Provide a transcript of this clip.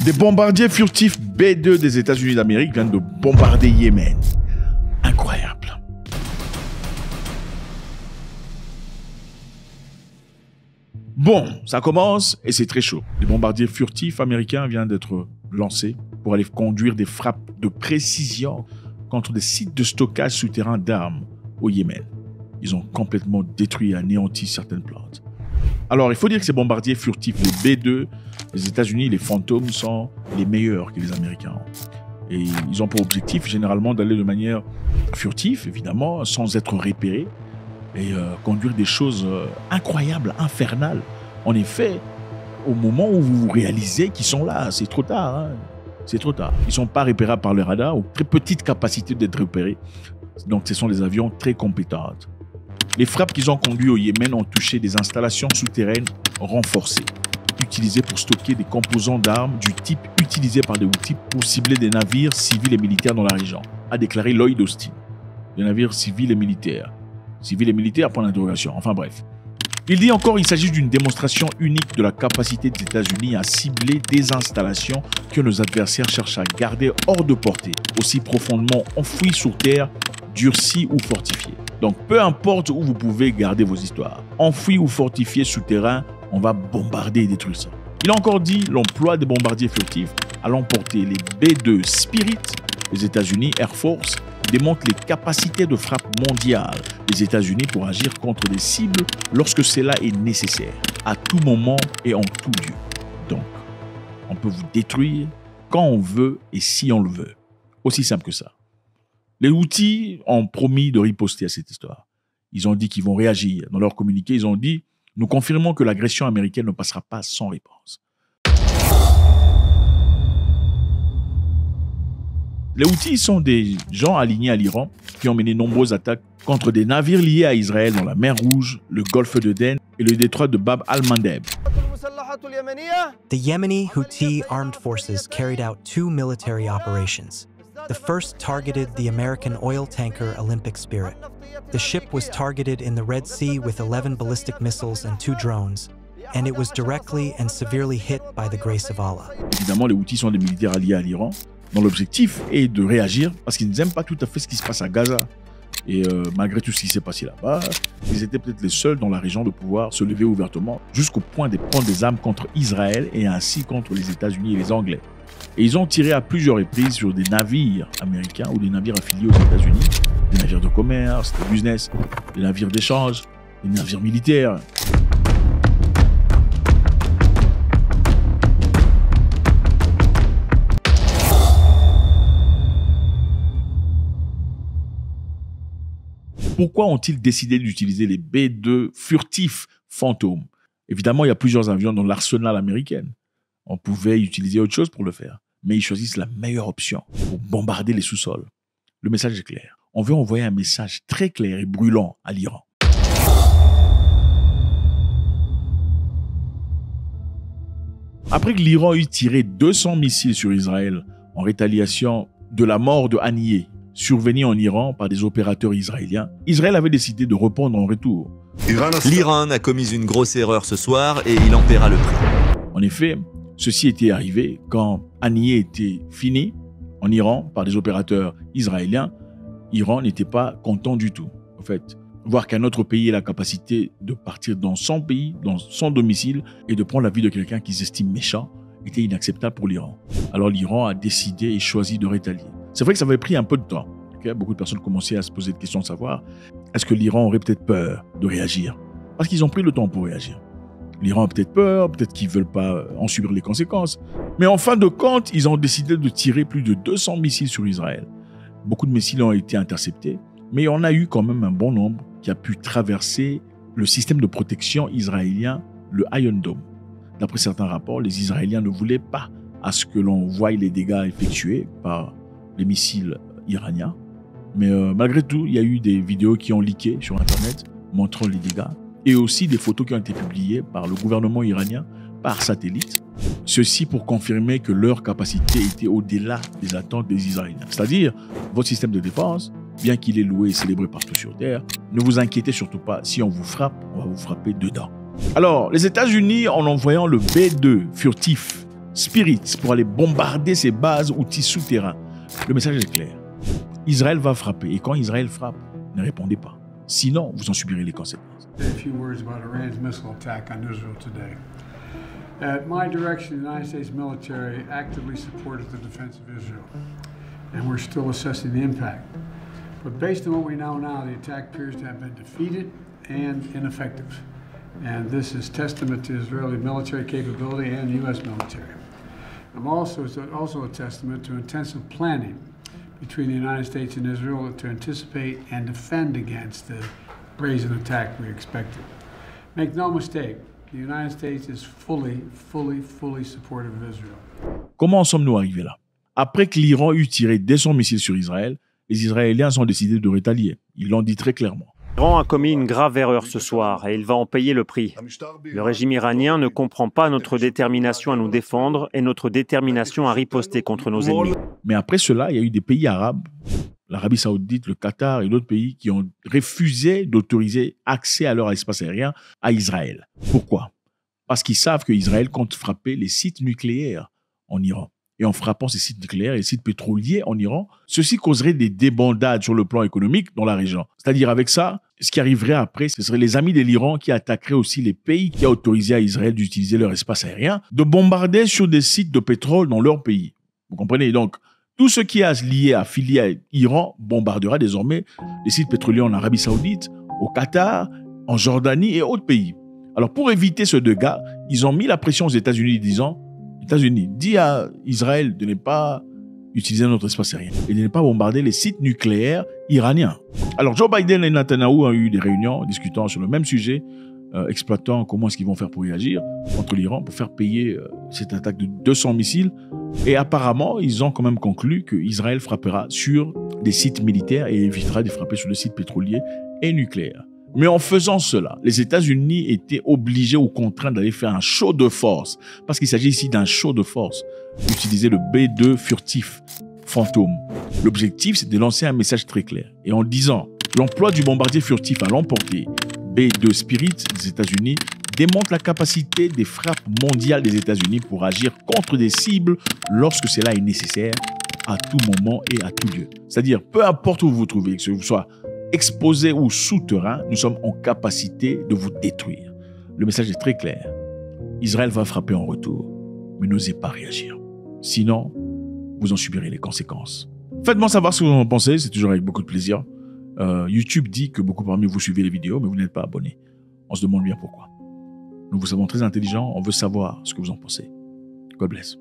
Des bombardiers furtifs B-2 des États-Unis d'Amérique viennent de bombarder Yémen. Incroyable. Bon, ça commence et c'est très chaud. Des bombardiers furtifs américains viennent d'être lancés pour aller conduire des frappes de précision contre des sites de stockage souterrains d'armes au Yémen. Ils ont complètement détruit et anéanti certaines plantes. Alors, il faut dire que ces bombardiers furtifs, les B-2, les États-Unis, les fantômes, sont les meilleurs que les Américains ont. Et ils ont pour objectif, généralement, d'aller de manière furtive, évidemment, sans être repérés, et conduire des choses incroyables, infernales. En effet, au moment où vous réalisez qu'ils sont là, c'est trop tard. Hein. C'est trop tard. Ils ne sont pas repérables par le radar, ou très petite capacité d'être repérés. Donc, ce sont des avions très compétents. Les frappes qu'ils ont conduites au Yémen ont touché des installations souterraines renforcées, utilisées pour stocker des composants d'armes du type utilisé par des Houthis pour cibler des navires civils et militaires dans la région, a déclaré Lloyd Austin. Des navires civils et militaires. Civils et militaires, point d'interrogation. Enfin bref. Il dit encore qu'il s'agit d'une démonstration unique de la capacité des États-Unis à cibler des installations que nos adversaires cherchent à garder hors de portée, aussi profondément enfouies sous terre, durcies ou fortifiées. Donc peu importe où vous pouvez garder vos histoires, enfouies ou fortifiées souterrains, on va bombarder et détruire ça. Il a encore dit l'emploi des bombardiers furtifs à l'emporter les B-2 Spirit, les États-Unis Air Force, démontre les capacités de frappe mondiales des États-Unis pour agir contre des cibles lorsque cela est nécessaire, à tout moment et en tout lieu. Donc, on peut vous détruire quand on veut et si on le veut. Aussi simple que ça. Les Houthis ont promis de riposter à cette histoire. Ils ont dit qu'ils vont réagir. Dans leur communiqué, ils ont dit « Nous confirmons que l'agression américaine ne passera pas sans réponse ». Les Houthis sont des gens alignés à l'Iran qui ont mené nombreuses attaques contre des navires liés à Israël dans la mer Rouge, le golfe d'Aden et le détroit de Bab al-Mandeb. The Yemeni Houthi armed forces carried out 2 military operations. The first targeted the American oil tanker Olympic Spirit. The ship was targeted in the Red Sea with 11 ballistic missiles and 2 drones, and it was directly and severely hit by the grace of Allah. Évidemment, les Houthis sont des militaires alliés à l'Iran, dont l'objectif est de réagir parce qu'ils n'aiment pas tout à fait ce qui se passe à Gaza. Et malgré tout ce qui s'est passé là-bas, ils étaient peut-être les seuls dans la région de pouvoir se lever ouvertement jusqu'au point de prendre des armes contre Israël et ainsi contre les États-Unis et les Anglais. Et ils ont tiré à plusieurs reprises sur des navires américains ou des navires affiliés aux États-Unis, des navires de commerce, de business, des navires d'échange, des navires militaires. Pourquoi ont-ils décidé d'utiliser les B-2 furtifs fantômes? Évidemment, il y a plusieurs avions dans l'arsenal américain. On pouvait utiliser autre chose pour le faire. Mais ils choisissent la meilleure option pour bombarder les sous-sols. Le message est clair. On veut envoyer un message très clair et brûlant à l'Iran. Après que l'Iran eut tiré 200 missiles sur Israël en rétaliation de la mort de Haniyeh, survenue en Iran par des opérateurs israéliens, Israël avait décidé de répondre en retour. L'Iran a commis une grosse erreur ce soir et il en paiera le prix. En effet, ceci était arrivé quand Haniyeh était fini en Iran par des opérateurs israéliens. Iran n'était pas content du tout. En fait, voir qu'un autre pays ait la capacité de partir dans son pays, dans son domicile, et de prendre la vie de quelqu'un qu'ils estiment méchant, était inacceptable pour l'Iran. Alors l'Iran a décidé et choisi de rétalier. C'est vrai que ça avait pris un peu de temps. Okay? Beaucoup de personnes commençaient à se poser des questions de savoir est-ce que l'Iran aurait peut-être peur de réagir? Parce qu'ils ont pris le temps pour réagir. L'Iran a peut-être peur, peut-être qu'ils ne veulent pas en subir les conséquences. Mais en fin de compte, ils ont décidé de tirer plus de 200 missiles sur Israël. Beaucoup de missiles ont été interceptés, mais il y en a eu quand même un bon nombre qui a pu traverser le système de protection israélien, le Iron Dome. D'après certains rapports, les Israéliens ne voulaient pas à ce que l'on voie les dégâts effectués par les missiles iraniens. Mais malgré tout, il y a eu des vidéos qui ont leaké sur Internet montrant les dégâts et aussi des photos qui ont été publiées par le gouvernement iranien par satellite. Ceci pour confirmer que leur capacité était au-delà des attentes des Israéliens. C'est-à-dire, votre système de défense, bien qu'il est loué et célébré partout sur Terre, ne vous inquiétez surtout pas, si on vous frappe, on va vous frapper dedans. Alors, les États-Unis, en envoyant le B-2 furtif Spirit pour aller bombarder ces bases, outils souterrains. Le message est clair. Israël va frapper. Et quand Israël frappe, ne répondez pas. Sinon, vous en subirez les conséquences. A few words about Iran's missile attack on Israel today. At my direction, the United States military actively supported the defense of Israel, and we're still assessing the impact. But based on what we know now, the attack appears to have been defeated and ineffective. And this is testament to Israeli military capability and U.S. military. It's also a testament to intensive planning between the United States and Israel to anticipate and defend against the brazen attack we expected. Make no mistake, the United States is fully supportive of Israel. Comment en sommes-nous arrivés là? Après que l'Iran eut tiré dès son missile sur Israël, les Israéliens ont décidé de rétalier. Ils l'ont dit très clairement. L'Iran a commis une grave erreur ce soir et il va en payer le prix. Le régime iranien ne comprend pas notre détermination à nous défendre et notre détermination à riposter contre nos ennemis. Mais après cela, il y a eu des pays arabes, l'Arabie Saoudite, le Qatar et d'autres pays qui ont refusé d'autoriser accès à leur espace aérien à Israël. Pourquoi? Parce qu'ils savent qu'Israël compte frapper les sites nucléaires en Iran. Et en frappant ces sites nucléaires et les sites pétroliers en Iran, ceci causerait des débandades sur le plan économique dans la région. C'est-à-dire avec ça, ce qui arriverait après, ce seraient les amis de l'Iran qui attaqueraient aussi les pays qui ont autorisé à Israël d'utiliser leur espace aérien, de bombarder sur des sites de pétrole dans leur pays. Vous comprenez? Donc, tout ce qui est lié, affilié à l'Iran bombardera désormais les sites pétroliers en Arabie Saoudite, au Qatar, en Jordanie et autres pays. Alors, pour éviter ce dégât, ils ont mis la pression aux États-Unis disant États-Unis, dis à Israël de ne pas utiliser notre espace aérien et de ne pas bombarder les sites nucléaires iraniens. Alors, Joe Biden et Netanyahu ont eu des réunions discutant sur le même sujet, exploitant comment est-ce qu'ils vont faire pour réagir contre l'Iran, pour faire payer cette attaque de 200 missiles. Et apparemment, ils ont quand même conclu qu'Israël frappera sur des sites militaires et évitera de frapper sur des sites pétroliers et nucléaires. Mais en faisant cela, les États-Unis étaient obligés ou contraints d'aller faire un show de force, parce qu'il s'agit ici d'un show de force, d'utiliser le B-2 furtif, fantôme. L'objectif, c'est de lancer un message très clair. Et en disant, l'emploi du bombardier furtif à l'emporter, B-2 Spirit des États-Unis, démontre la capacité des frappes mondiales des États-Unis pour agir contre des cibles lorsque cela est nécessaire, à tout moment et à tout lieu. C'est-à-dire, peu importe où vous vous trouvez, que ce soit exposé ou souterrain, nous sommes en capacité de vous détruire. Le message est très clair. Israël va frapper en retour, mais n'osez pas réagir. Sinon, vous en subirez les conséquences. Faites-moi savoir ce que vous en pensez, c'est toujours avec beaucoup de plaisir. YouTube dit que beaucoup parmi vous suivez les vidéos, mais vous n'êtes pas abonnés. On se demande bien pourquoi. Nous vous savons très intelligents, on veut savoir ce que vous en pensez. God bless.